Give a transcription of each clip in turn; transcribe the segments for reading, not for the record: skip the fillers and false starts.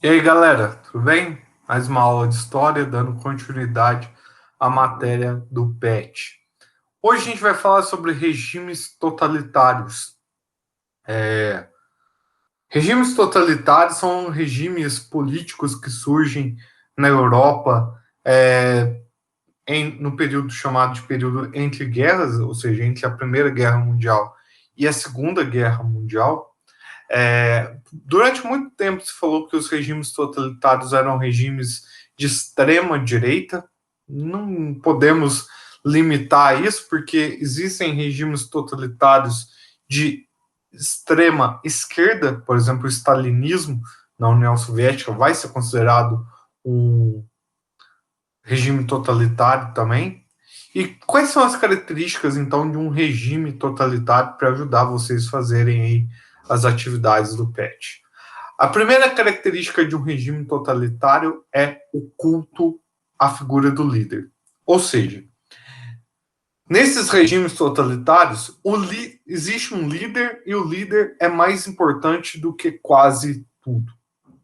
E aí, galera, tudo bem? Mais uma aula de história, dando continuidade à matéria do PET. Hoje a gente vai falar sobre regimes totalitários. Regimes totalitários são regimes políticos que surgem na Europa no período chamado de período entre guerras, ou seja, entre a Primeira Guerra Mundial e a Segunda Guerra Mundial. Durante muito tempo se falou que os regimes totalitários eram regimes de extrema direita. Não podemos limitar isso, porque existem regimes totalitários de extrema esquerda, por exemplo, o stalinismo na União Soviética vai ser considerado um regime totalitário também. E quais são as características, então, de um regime totalitário para ajudar vocês a fazerem aí as atividades do PET? A primeira característica de um regime totalitário é o culto à figura do líder. Ou seja, nesses regimes totalitários, existe um líder e o líder é mais importante do que quase tudo.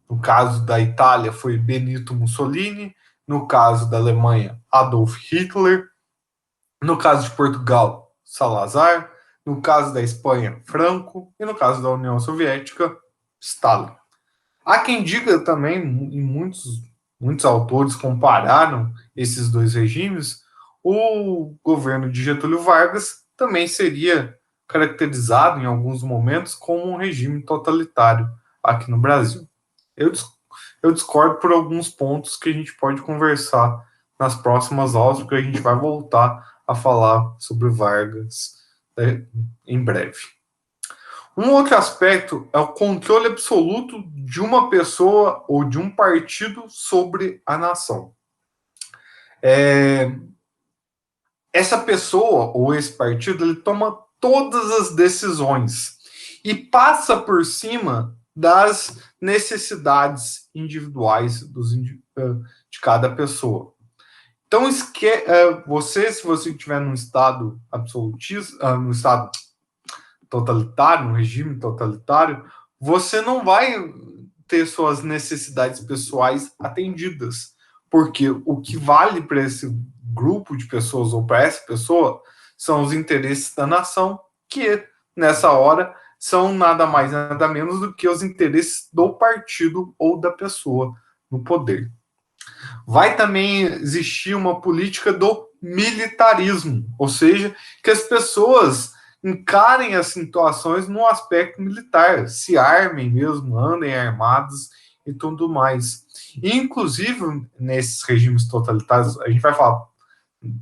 No caso da Itália, foi Benito Mussolini. No caso da Alemanha, Adolf Hitler. No caso de Portugal, Salazar. No caso da Espanha, Franco. E no caso da União Soviética, Stalin. Há quem diga também, e muitos autores compararam esses dois regimes, o governo de Getúlio Vargas também seria caracterizado em alguns momentos como um regime totalitário aqui no Brasil. Eu, eu discordo por alguns pontos que a gente pode conversar nas próximas aulas, porque a gente vai voltar a falar sobre Vargas, né, em breve. Um outro aspecto é o controle absoluto de uma pessoa ou de um partido sobre a nação. Essa pessoa ou esse partido, ele toma todas as decisões e passa por cima das necessidades individuais de cada pessoa. Então, se você estiver num estado absolutista, num estado totalitário, um regime totalitário, você não vai ter suas necessidades pessoais atendidas, porque o que vale para esse grupo de pessoas ou para essa pessoa são os interesses da nação, que nessa hora são nada mais nada menos do que os interesses do partido ou da pessoa no poder. Vai também existir uma política do militarismo, ou seja, que as pessoas encarem as situações no aspecto militar, se armem mesmo, andem armados e tudo mais. E, inclusive, nesses regimes totalitários, a gente vai falar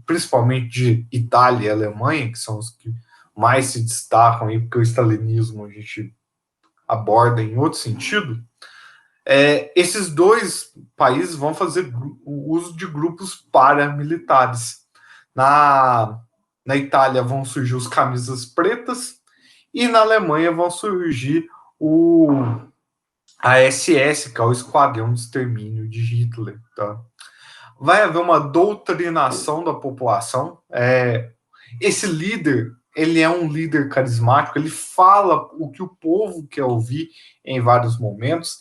principalmente de Itália e Alemanha, que são os que mais se destacam aí, porque o stalinismo a gente aborda em outro sentido. Esses dois países vão fazer o uso de grupos paramilitares. Na Itália vão surgir os camisas pretas e na Alemanha vão surgir a SS, que é o Esquadrão de Extermínio de Hitler. Tá? Vai haver uma doutrinação da população. Esse líder, ele é um líder carismático, ele fala o que o povo quer ouvir em vários momentos.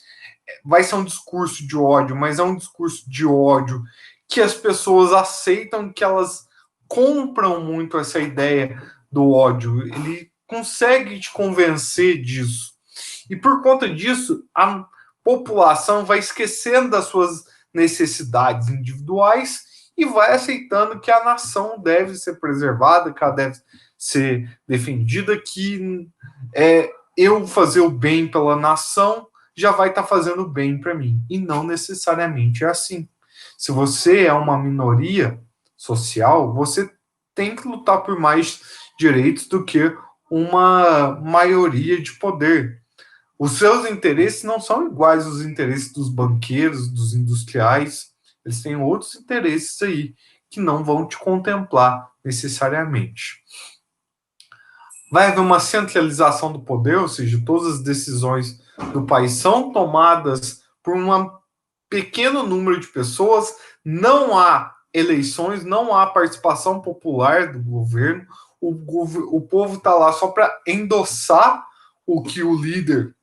Vai ser um discurso de ódio, mas é um discurso de ódio que as pessoas aceitam, que elas compram muito essa ideia do ódio. Ele consegue te convencer disso. E por conta disso, a população vai esquecendo das suas necessidades individuais e vai aceitando que a nação deve ser preservada, que ela deve ser defendida, que eu fazer o bem pela nação já vai estar fazendo bem para mim. E não necessariamente é assim. Se você é uma minoria social, você tem que lutar por mais direitos do que uma maioria de poder. Os seus interesses não são iguais aos interesses dos banqueiros, dos industriais. Eles têm outros interesses aí que não vão te contemplar necessariamente. Vai haver uma centralização do poder, ou seja, todas as decisões do país são tomadas por um pequeno número de pessoas, não há eleições, não há participação popular do governo, o povo está lá só para endossar o que o líder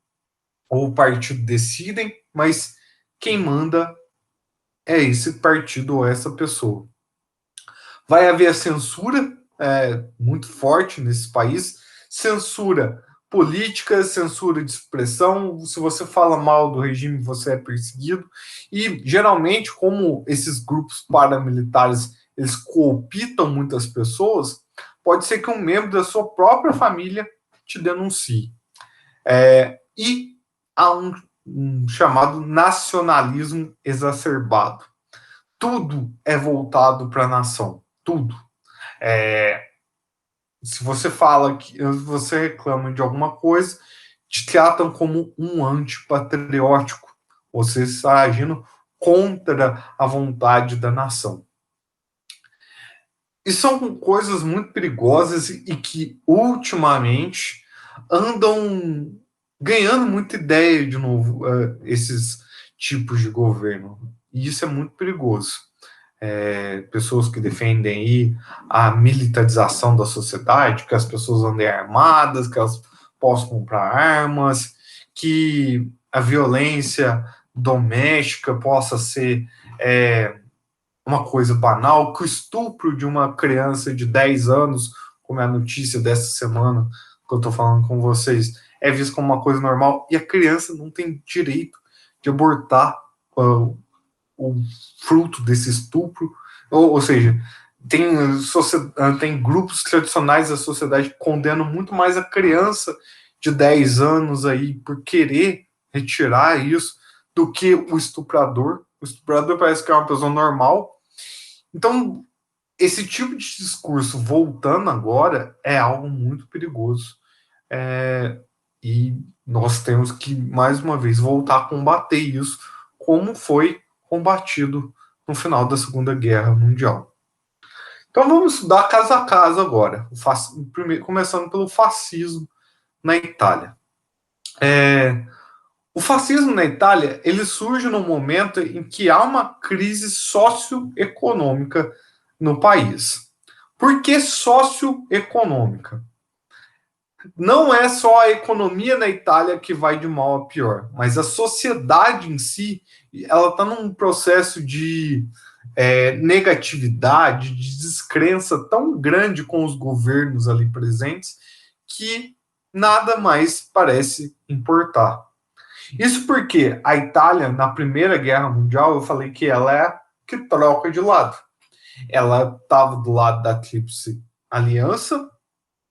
ou o partido decidem, mas quem manda é esse partido ou essa pessoa. Vai haver censura muito forte nesse país, censura política, censura de expressão. Se você fala mal do regime, você é perseguido. E geralmente, como esses grupos paramilitares eles cooptam muitas pessoas, pode ser que um membro da sua própria família te denuncie. E há um chamado nacionalismo exacerbado. Tudo é voltado para a nação, tudo. Se você fala que você reclama de alguma coisa, te tratam como um antipatriótico. Você está agindo contra a vontade da nação. E são coisas muito perigosas e que ultimamente andam ganhando muita ideia de novo, esses tipos de governo. E isso é muito perigoso. Pessoas que defendem aí a militarização da sociedade, que as pessoas andem armadas, que elas possam comprar armas, que a violência doméstica possa ser uma coisa banal, que o estupro de uma criança de 10 anos, como é a notícia dessa semana que eu estou falando com vocês, é visto como uma coisa normal, e a criança não tem direito de abortar o fruto desse estupro, ou seja, tem grupos tradicionais da sociedade que condenam muito mais a criança de 10 anos aí por querer retirar isso do que o estuprador. O estuprador parece que é uma pessoa normal. Então, esse tipo de discurso voltando agora é algo muito perigoso. E nós temos que, mais uma vez, voltar a combater isso, como foi combatido no final da Segunda Guerra Mundial. Então vamos estudar casa a casa agora, começando pelo fascismo na Itália. O fascismo na Itália ele surge no momento em que há uma crise socioeconômica no país. Por que socioeconômica? Não é só a economia na Itália que vai de mal a pior, mas a sociedade em si, ela está num processo de negatividade, de descrença tão grande com os governos ali presentes, que nada mais parece importar. Isso porque a Itália, na Primeira Guerra Mundial, eu falei que ela é que troca de lado. Ela estava do lado da Tríplice Aliança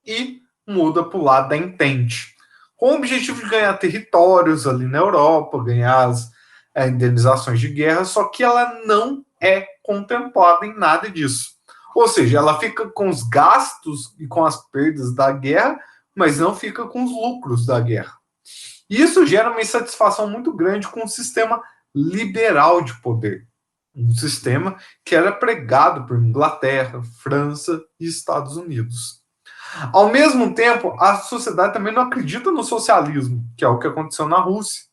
e muda para o lado da Entente, com o objetivo de ganhar territórios ali na Europa, ganhar as indenizações de guerra, só que ela não é contemplada em nada disso. Ou seja, ela fica com os gastos e com as perdas da guerra, mas não fica com os lucros da guerra. Isso gera uma insatisfação muito grande com o sistema liberal de poder, um sistema que era pregado por Inglaterra, França e Estados Unidos. Ao mesmo tempo, a sociedade também não acredita no socialismo, que é o que aconteceu na Rússia.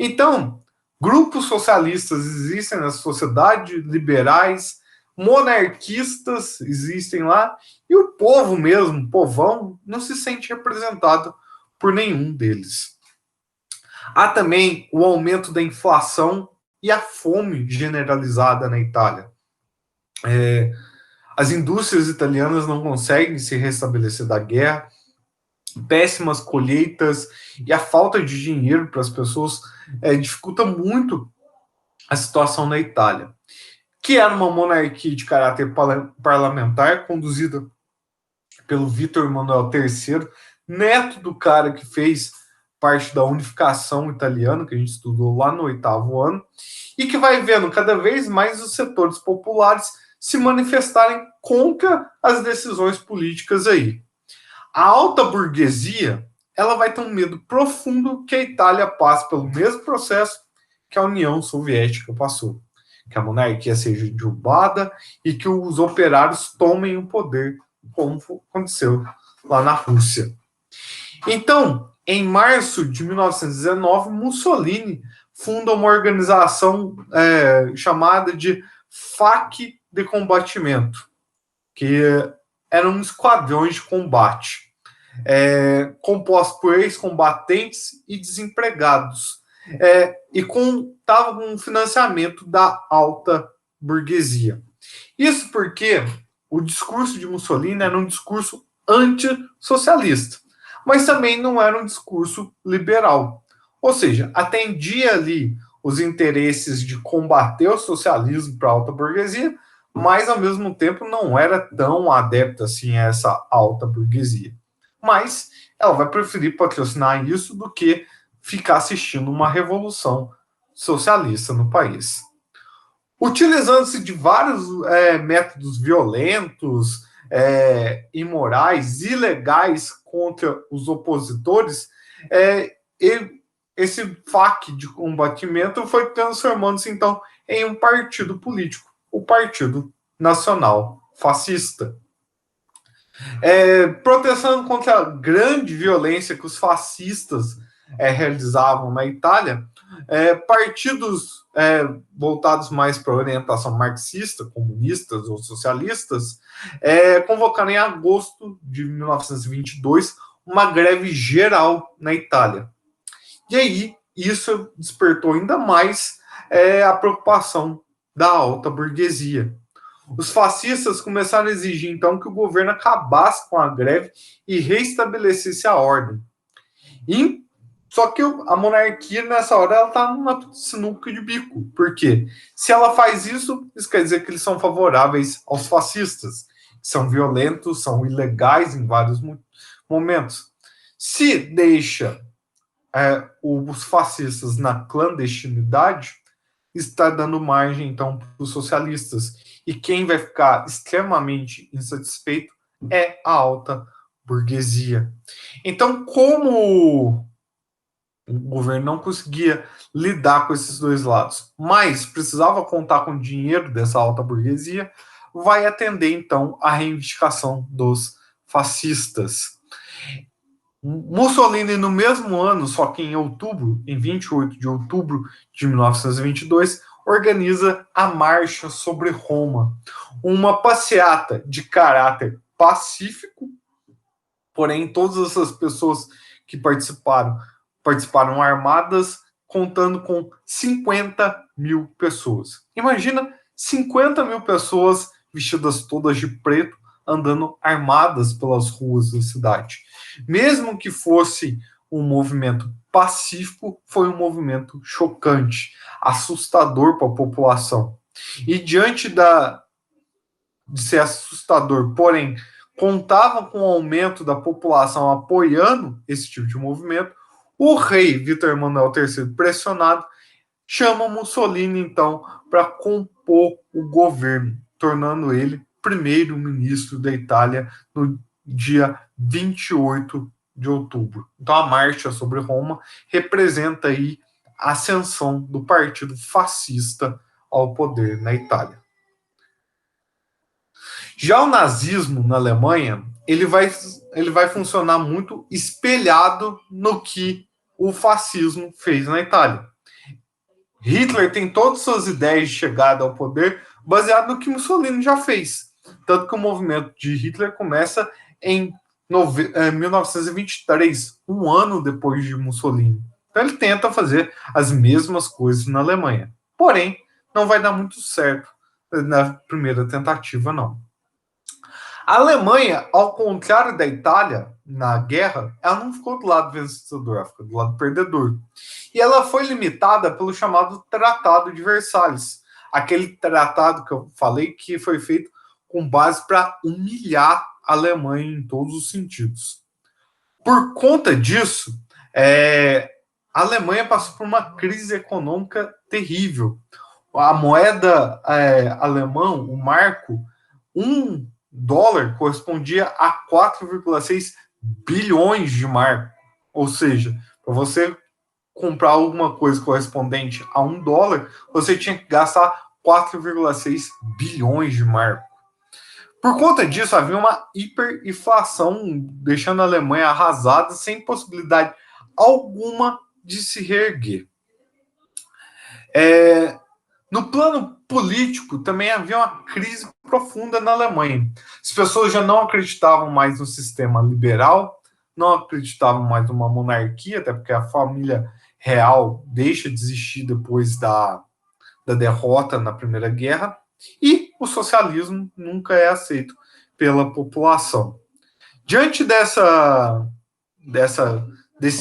Então, grupos socialistas existem na sociedade, liberais, monarquistas existem lá, e o povo mesmo, o povão, não se sente representado por nenhum deles. Há também o aumento da inflação e a fome generalizada na Itália. As indústrias italianas não conseguem se restabelecer da guerra, péssimas colheitas e a falta de dinheiro para as pessoas dificulta muito a situação na Itália, que era uma monarquia de caráter parlamentar conduzida pelo Vítor Emanuel III, neto do cara que fez parte da unificação italiana, que a gente estudou lá no 8º ano, e que vai vendo cada vez mais os setores populares se manifestarem contra as decisões políticas aí. A alta burguesia ela vai ter um medo profundo que a Itália passe pelo mesmo processo que a União Soviética passou, que a monarquia seja derrubada e que os operários tomem o poder, como aconteceu lá na Rússia. Então, em março de 1919, Mussolini funda uma organização chamada de FAC de Combatimento, que eram esquadrões de combate, compostos por ex-combatentes e desempregados. e contava com o financiamento da alta burguesia. Isso porque o discurso de Mussolini era um discurso antissocialista, mas também não era um discurso liberal. Ou seja, atendia ali os interesses de combater o socialismo para a alta burguesia, mas ao mesmo tempo não era tão adepta assim a essa alta burguesia. Mas ela vai preferir patrocinar isso do que ficar assistindo uma revolução socialista no país. Utilizando-se de vários métodos violentos, imorais, ilegais contra os opositores, esse FAC de combatimento foi transformando-se, então, em um partido político, o Partido Nacional Fascista. Protestando contra a grande violência que os fascistas realizavam na Itália, partidos voltados mais para a orientação marxista, comunistas ou socialistas, convocaram em agosto de 1922 uma greve geral na Itália. E aí, isso despertou ainda mais a preocupação da alta burguesia. Os fascistas começaram a exigir, então, que o governo acabasse com a greve e restabelecesse a ordem. Só que a monarquia, nessa hora, ela está numa sinuca de bico. Por quê? Se ela faz isso, isso quer dizer que eles são favoráveis aos fascistas. São violentos, são ilegais em vários momentos. Se deixa os fascistas na clandestinidade, está dando margem, então, para os socialistas. E quem vai ficar extremamente insatisfeito é a alta burguesia. Então, como o governo não conseguia lidar com esses dois lados, mas precisava contar com o dinheiro dessa alta burguesia, vai atender, então, a reivindicação dos fascistas. Mussolini, no mesmo ano, só que em outubro, em 28 de outubro de 1922, organiza a Marcha sobre Roma, uma passeata de caráter pacífico, porém todas essas pessoas que participaram armadas, contando com 50 mil pessoas. Imagina 50 mil pessoas vestidas todas de preto, andando armadas pelas ruas da cidade. Mesmo que fosse um movimento pacífico, foi um movimento chocante, assustador para a população. E diante de ser assustador, porém, contava com o aumento da população apoiando esse tipo de movimento, o rei Vítor Emanuel III, pressionado, chama Mussolini, então, para compor o governo, tornando ele primeiro-ministro da Itália no dia 28 de outubro. Então, a marcha sobre Roma representa aí a ascensão do partido fascista ao poder na Itália. Já o nazismo na Alemanha, ele vai funcionar muito espelhado no que o fascismo fez na Itália. Hitler tem todas as suas ideias de chegada ao poder baseado no que Mussolini já fez. Tanto que o movimento de Hitler começa em 1923, um ano depois de Mussolini. Então ele tenta fazer as mesmas coisas na Alemanha. Porém, não vai dar muito certo na primeira tentativa, não. A Alemanha, ao contrário da Itália, na guerra, ela não ficou do lado vencedor, ela ficou do lado perdedor. E ela foi limitada pelo chamado Tratado de Versalhes, aquele tratado que eu falei que foi feito com base para humilhar a Alemanha em todos os sentidos. Por conta disso, a Alemanha passou por uma crise econômica terrível. A moeda alemã, o marco, $1 correspondia a 4,6 bilhões de marcos. Ou seja, para você comprar alguma coisa correspondente a $1, você tinha que gastar 4,6 bilhões de marcos. Por conta disso, havia uma hiperinflação, deixando a Alemanha arrasada, sem possibilidade alguma de se reerguer. No plano político, também havia uma crise profunda na Alemanha. As pessoas já não acreditavam mais no sistema liberal, não acreditavam mais numa monarquia, até porque a família real deixa de existir depois da derrota na Primeira Guerra, e o socialismo nunca é aceito pela população. Diante desse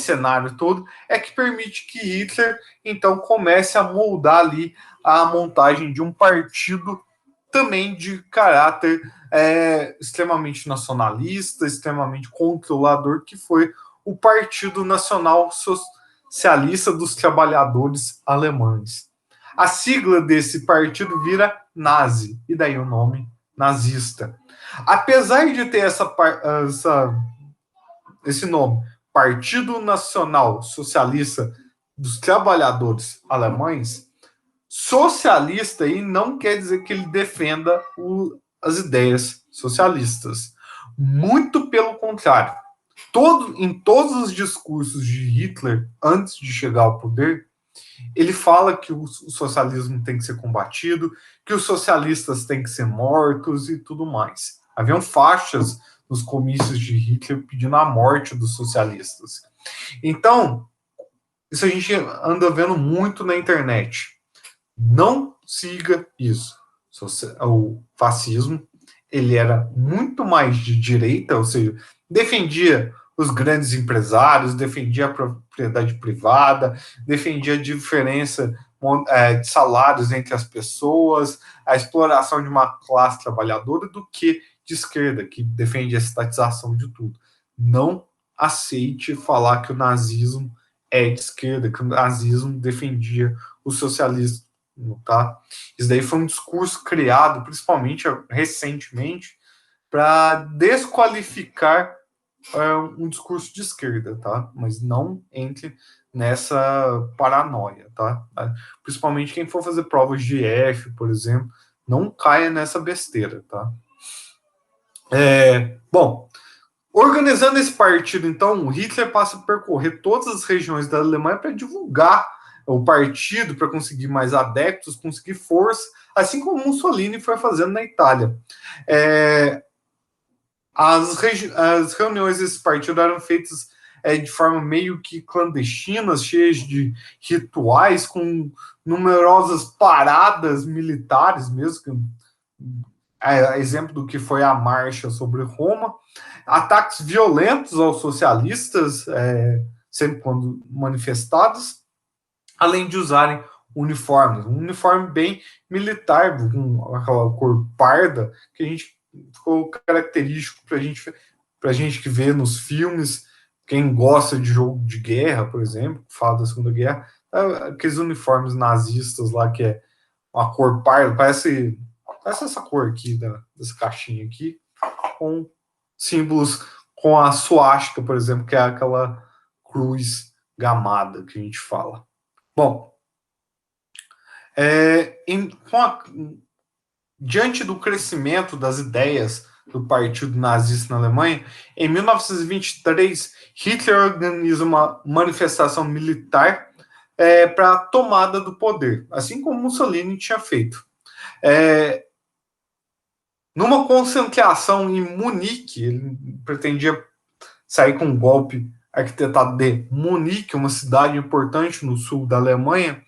cenário todo, é que permite que Hitler, então, comece a moldar ali a montagem de um partido também de caráter extremamente nacionalista, extremamente controlador, que foi o Partido Nacional Socialista dos Trabalhadores Alemães. A sigla desse partido vira Nazi, e daí o nome nazista. Apesar de ter esse nome, Partido Nacional Socialista dos Trabalhadores Alemães, socialista aí não quer dizer que ele defenda as ideias socialistas. Muito pelo contrário. Em todos os discursos de Hitler, antes de chegar ao poder, ele fala que o socialismo tem que ser combatido, que os socialistas têm que ser mortos e tudo mais. Haviam faixas nos comícios de Hitler pedindo a morte dos socialistas. Então, isso a gente anda vendo muito na internet. Não siga isso. O fascismo, ele era muito mais de direita, ou seja, defendia os grandes empresários, defendia a propriedade privada, defendia a diferença de salários entre as pessoas, a exploração de uma classe trabalhadora, do que de esquerda, que defende a estatização de tudo. Não aceite falar que o nazismo é de esquerda, que o nazismo defendia o socialismo, tá? Isso daí foi um discurso criado, principalmente recentemente, para desqualificar um discurso de esquerda, tá? Mas não entre nessa paranoia, tá? Principalmente quem for fazer provas de F, por exemplo, não caia nessa besteira, tá? Bom, organizando esse partido, então, Hitler passa a percorrer todas as regiões da Alemanha para divulgar o partido, para conseguir mais adeptos, conseguir força, assim como Mussolini foi fazendo na Itália. As reuniões desse partido eram feitas de forma meio que clandestinas, cheias de rituais, com numerosas paradas militares mesmo, exemplo do que foi a marcha sobre Roma, ataques violentos aos socialistas, sempre quando manifestados, além de usarem uniformes, um uniforme bem militar, com aquela cor parda, que a gente ficou característico para a gente que vê nos filmes, quem gosta de jogo de guerra, por exemplo, que fala da Segunda Guerra, aqueles uniformes nazistas lá, que é uma cor parda, parece essa cor aqui, dessa caixinha aqui, com símbolos, com a suástica, por exemplo, que é aquela cruz gamada que a gente fala. Bom, diante do crescimento das ideias do Partido Nazista na Alemanha, em 1923, Hitler organiza uma manifestação militar para a tomada do poder, assim como Mussolini tinha feito. Numa concentração em Munique, ele pretendia sair com um golpe arquitetado de Munique, uma cidade importante no sul da Alemanha.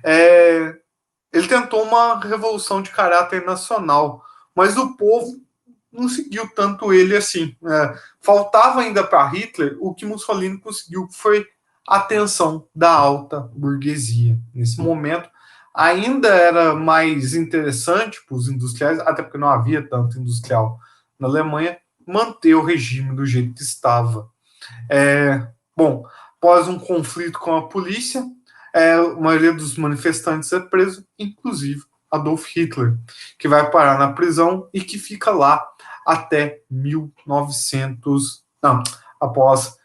Ele tentou uma revolução de caráter nacional, mas o povo não seguiu tanto ele assim. Faltava ainda para Hitler o que Mussolini conseguiu, que foi a atenção da alta burguesia. Nesse momento, ainda era mais interessante para os industriais, até porque não havia tanto industrial na Alemanha, manter o regime do jeito que estava. Bom, após um conflito com a polícia, a maioria dos manifestantes é preso, inclusive Adolf Hitler, que vai parar na prisão e que fica lá até 1900, não, após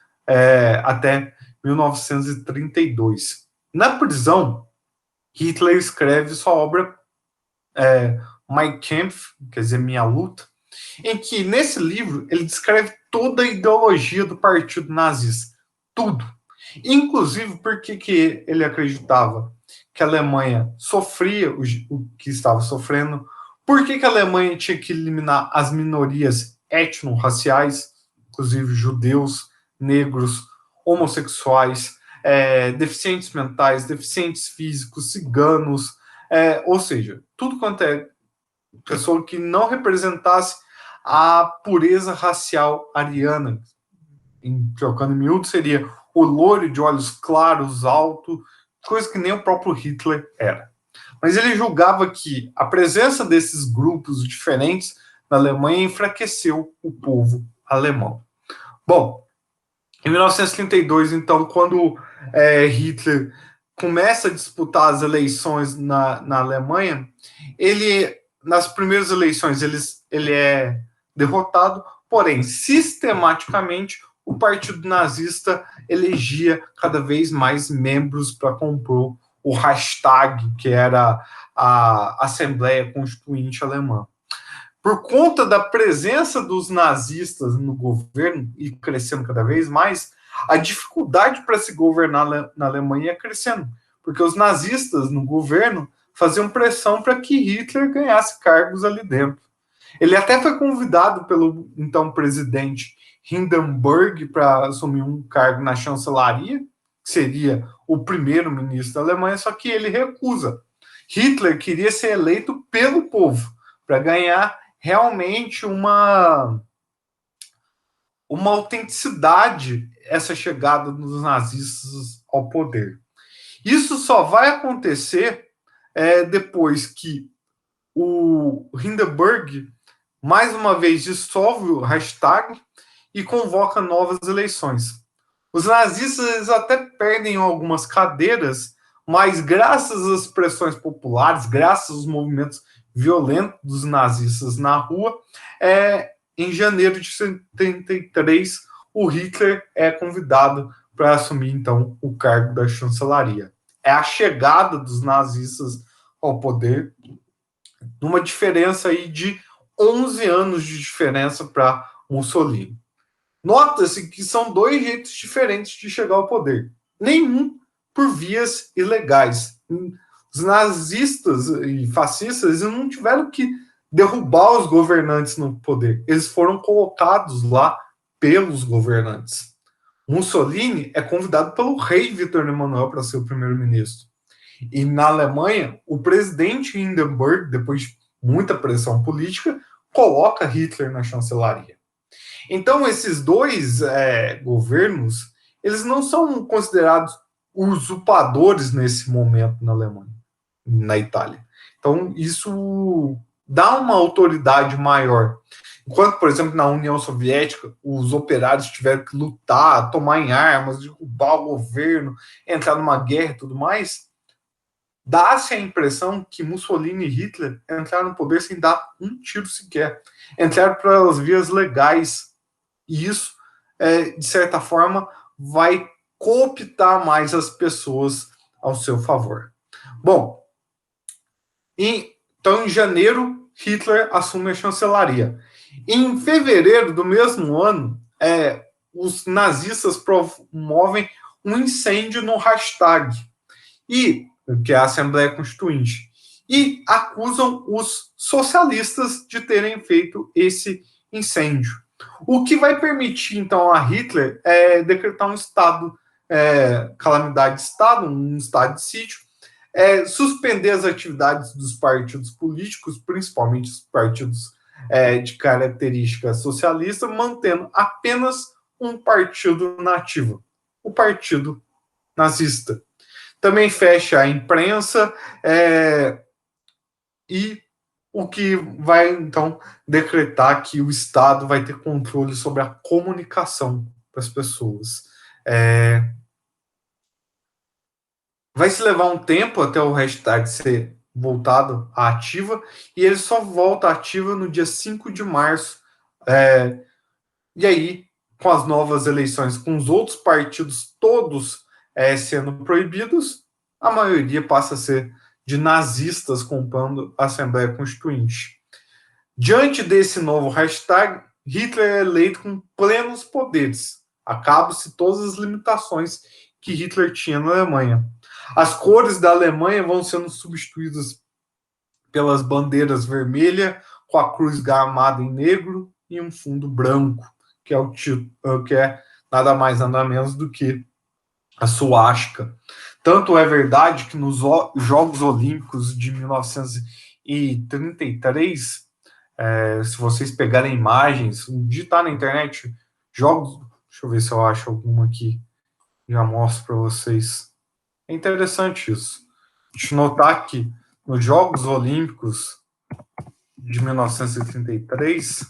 até 1932. Na prisão, Hitler escreve sua obra Mein Kampf, quer dizer, Minha Luta, em que, nesse livro, ele descreve toda a ideologia do partido nazista, tudo. Inclusive, porque que ele acreditava que a Alemanha sofria o que estava sofrendo, por que a Alemanha tinha que eliminar as minorias étnico-raciais, inclusive judeus, negros, homossexuais, deficientes mentais, deficientes físicos, ciganos, ou seja, tudo quanto é pessoa que não representasse a pureza racial ariana. Trocando em miúdo, seria o loiro de olhos claros, alto, coisa que nem o próprio Hitler era. Mas ele julgava que a presença desses grupos diferentes na Alemanha enfraqueceu o povo alemão. Bom, em 1932, então, quando Hitler começa a disputar as eleições na Alemanha, ele, nas primeiras eleições, ele é derrotado, porém, sistematicamente, o Partido Nazista elegia cada vez mais membros para compor o Reichstag, que era a Assembleia Constituinte Alemã. Por conta da presença dos nazistas no governo e crescendo cada vez mais, a dificuldade para se governar na Alemanha ia crescendo, porque os nazistas no governo faziam pressão para que Hitler ganhasse cargos ali dentro. Ele até foi convidado pelo então presidente Hindenburg para assumir um cargo na chancelaria, que seria o primeiro-ministro da Alemanha, só que ele recusa. Hitler queria ser eleito pelo povo, para ganhar realmente uma autenticidade essa chegada dos nazistas ao poder. Isso só vai acontecer depois que o Hindenburg mais uma vez dissolve o Reichstag e convoca novas eleições. Os nazistas até perdem algumas cadeiras, mas graças às pressões populares, graças aos movimentos violentos dos nazistas na rua, em janeiro de 73, o Hitler é convidado para assumir, então, o cargo da chancelaria. É a chegada dos nazistas ao poder, numa diferença aí de 11 anos de diferença para Mussolini. Nota-se que são dois jeitos diferentes de chegar ao poder. Nenhum por vias ilegais. Os nazistas e fascistas não tiveram que derrubar os governantes no poder. Eles foram colocados lá pelos governantes. Mussolini é convidado pelo rei Vítor Emanuel para ser o primeiro-ministro. E na Alemanha, o presidente Hindenburg, depois de muita pressão política, coloca Hitler na chancelaria. Então, esses dois governos, eles não são considerados usurpadores nesse momento na Alemanha, na Itália. Então, isso dá uma autoridade maior. Enquanto, por exemplo, na União Soviética, os operários tiveram que lutar, tomar em armas, derrubar o governo, entrar numa guerra e tudo mais, dá-se a impressão que Mussolini e Hitler entraram no poder sem dar um tiro sequer. Entraram pelas vias legais. E isso, de certa forma, vai cooptar mais as pessoas ao seu favor. Bom, então em janeiro, Hitler assume a chancelaria. Em fevereiro do mesmo ano, os nazistas promovem um incêndio no Reichstag, que é a Assembleia Constituinte, e acusam os socialistas de terem feito esse incêndio. O que vai permitir, então, a Hitler decretar um estado, calamidade de estado, um estado de sítio, suspender as atividades dos partidos políticos, principalmente os partidos de característica socialista, mantendo apenas um partido nativo, o Partido Nazista. Também fecha a imprensa e o que vai, então, decretar que o Estado vai ter controle sobre a comunicação das pessoas. Vai se levar um tempo até o hashtag ser voltado à ativa, e ele só volta ativa no dia 5 de março. E aí, com as novas eleições, com os outros partidos todos sendo proibidos, a maioria passa a ser de nazistas comprando a Assembleia Constituinte. Diante desse novo hashtag, Hitler é eleito com plenos poderes. Acabam-se todas as limitações que Hitler tinha na Alemanha. As cores da Alemanha vão sendo substituídas pelas bandeiras vermelha, com a cruz gamada em negro e um fundo branco, que é nada mais nada menos do que a suástica. Tanto é verdade que nos Jogos Olímpicos de 1933, se vocês pegarem imagens, digitar na internet, jogos. Deixa eu ver se eu acho alguma aqui, já mostro para vocês. É interessante isso. Deixa eu notar que nos Jogos Olímpicos de 1933,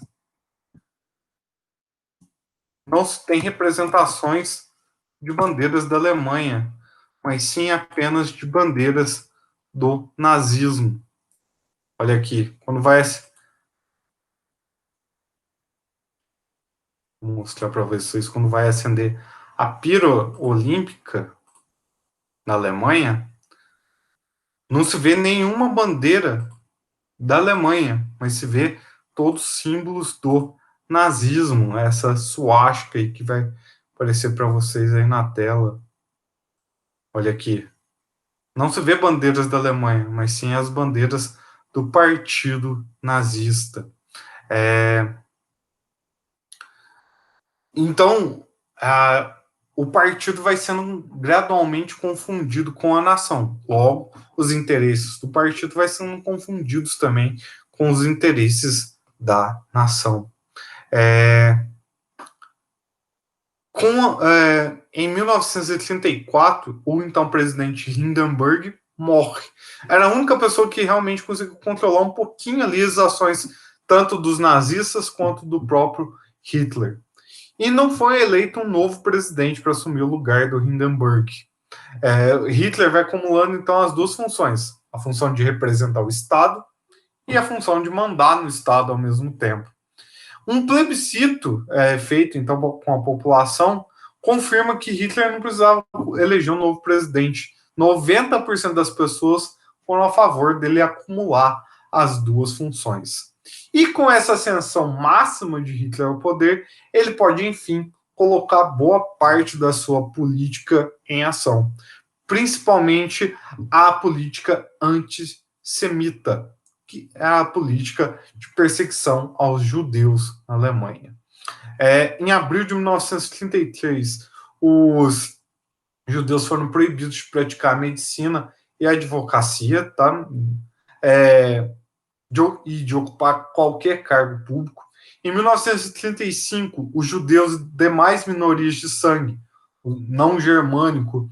não se tem representações de bandeiras da Alemanha, mas sim apenas de bandeiras do nazismo. Olha aqui, quando vai. Vou mostrar para vocês, quando vai acender a pira olímpica na Alemanha, não se vê nenhuma bandeira da Alemanha, mas se vê todos os símbolos do nazismo, essa suástica aí que vai aparecer para vocês aí na tela. Olha aqui. Não se vê bandeiras da Alemanha, mas sim as bandeiras do partido nazista. Então, o partido vai sendo gradualmente confundido com a nação. Logo, os interesses do partido vai sendo confundidos também com os interesses da nação. Em 1934, o então presidente Hindenburg morre. Era a única pessoa que realmente conseguiu controlar um pouquinho ali as ações tanto dos nazistas quanto do próprio Hitler. E não foi eleito um novo presidente para assumir o lugar do Hindenburg. Hitler vai acumulando então as duas funções, a função de representar o Estado e a função de mandar no Estado ao mesmo tempo. Um plebiscito feito então com a população confirma que Hitler não precisava eleger um novo presidente. 90% das pessoas foram a favor dele acumular as duas funções. E com essa ascensão máxima de Hitler ao poder, ele pode, enfim, colocar boa parte da sua política em ação, principalmente a política antissemita, que é a política de perseguição aos judeus na Alemanha. Em abril de 1933, os judeus foram proibidos de praticar a medicina e a advocacia, tá? E de ocupar qualquer cargo público. Em 1935, os judeus e demais minorias de sangue não germânico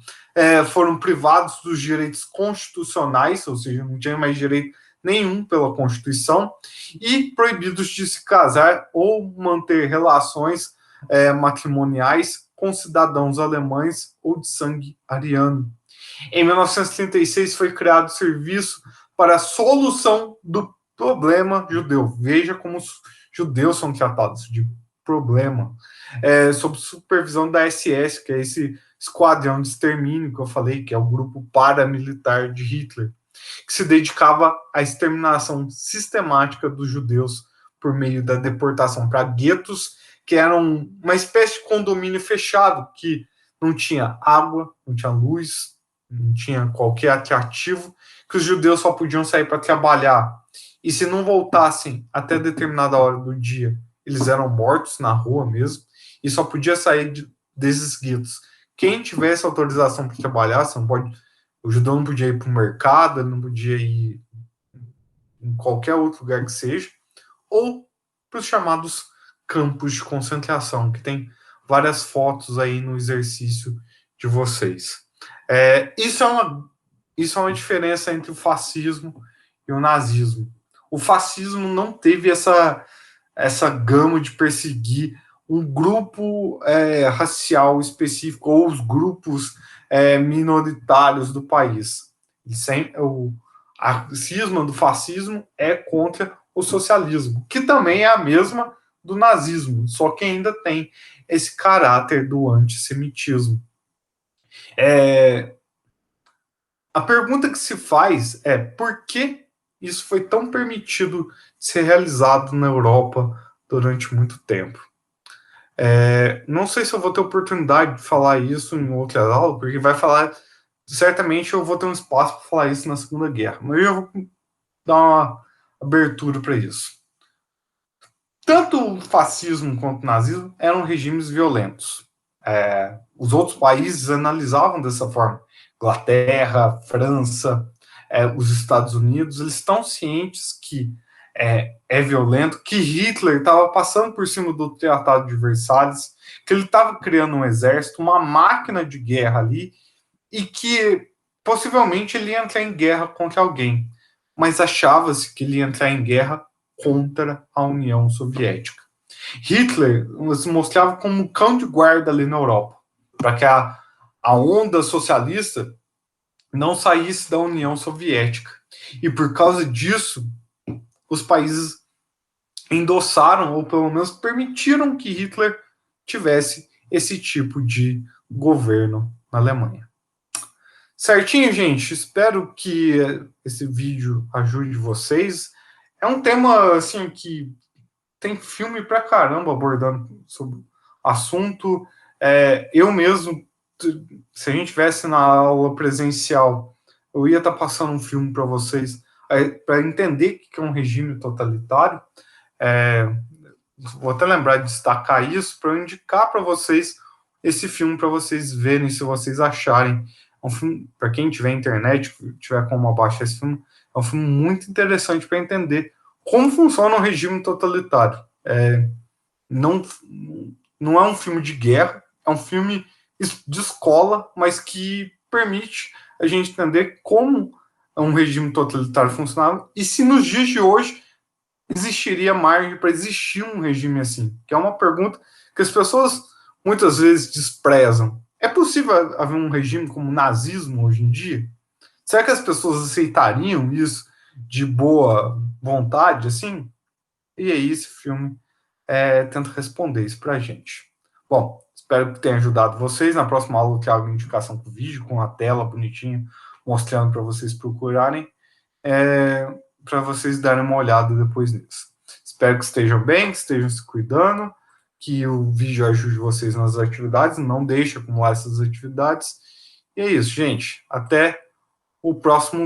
foram privados dos direitos constitucionais, ou seja, não tinha mais direito nenhum pela Constituição, e proibidos de se casar ou manter relações matrimoniais com cidadãos alemães ou de sangue ariano. Em 1936 foi criado o Serviço para a Solução do Problema Judeu. Veja como os judeus são tratados de problema. Sob supervisão da SS, que é esse esquadrão de extermínio que eu falei, que é o grupo paramilitar de Hitler, que se dedicava à exterminação sistemática dos judeus por meio da deportação para guetos, que eram uma espécie de condomínio fechado, que não tinha água, não tinha luz, não tinha qualquer atrativo, que os judeus só podiam sair para trabalhar. E se não voltassem até determinada hora do dia, eles eram mortos na rua mesmo, e só podia sair desses guetos quem tivesse autorização para trabalhar. Você não pode, o judeu não podia ir para o mercado, ele não podia ir em qualquer outro lugar que seja, ou para os chamados campos de concentração, que tem várias fotos aí no exercício de vocês. Isso é uma diferença entre o fascismo e o nazismo. O fascismo não teve essa gama de perseguir um grupo racial específico ou os grupos minoritários do país. A cisma do fascismo é contra o socialismo, que também é a mesma do nazismo, só que ainda tem esse caráter do antissemitismo. A pergunta que se faz é por que isso foi tão permitido de ser realizado na Europa durante muito tempo. Não sei se eu vou ter oportunidade de falar isso em outra aula, porque vai falar, certamente eu vou ter um espaço para falar isso na Segunda Guerra, mas eu vou dar uma abertura para isso. Tanto o fascismo quanto o nazismo eram regimes violentos. os outros países analisavam dessa forma. Inglaterra, França, os Estados Unidos, eles estão cientes que é violento, que Hitler estava passando por cima do Tratado de Versalhes, que ele estava criando um exército, uma máquina de guerra ali, e que possivelmente ele ia entrar em guerra contra alguém, mas achava-se que ele ia entrar em guerra contra a União Soviética. Hitler se mostrava como um cão de guarda ali na Europa, para que a onda socialista não saísse da União Soviética. E por causa disso, os países endossaram, ou pelo menos permitiram que Hitler tivesse esse tipo de governo na Alemanha. Certinho, gente? Espero que esse vídeo ajude vocês. É um tema, assim, que tem filme pra caramba abordando sobre o assunto. Eu mesmo, se a gente tivesse na aula presencial, eu ia estar passando um filme para vocês para entender o que é um regime totalitário. Vou até lembrar de destacar isso para eu indicar para vocês esse filme para vocês verem, se vocês acharem. É um filme, para quem tiver internet, tiver como baixar esse filme, é um filme muito interessante para entender como funciona um regime totalitário. Não, não é um filme de guerra, é um filme de escola, mas que permite a gente entender como um regime totalitário funcionava e se nos dias de hoje existiria margem para existir um regime assim, que é uma pergunta que as pessoas muitas vezes desprezam. É possível haver um regime como o nazismo hoje em dia? Será que as pessoas aceitariam isso de boa vontade, assim? E aí esse filme tenta responder isso para a gente. Bom, espero que tenha ajudado vocês. Na próxima aula eu trago indicação com vídeo, com a tela bonitinha, mostrando para vocês procurarem, para vocês darem uma olhada depois nisso. Espero que estejam bem, que estejam se cuidando, que o vídeo ajude vocês nas atividades, não deixe acumular essas atividades. E é isso, gente. Até o próximo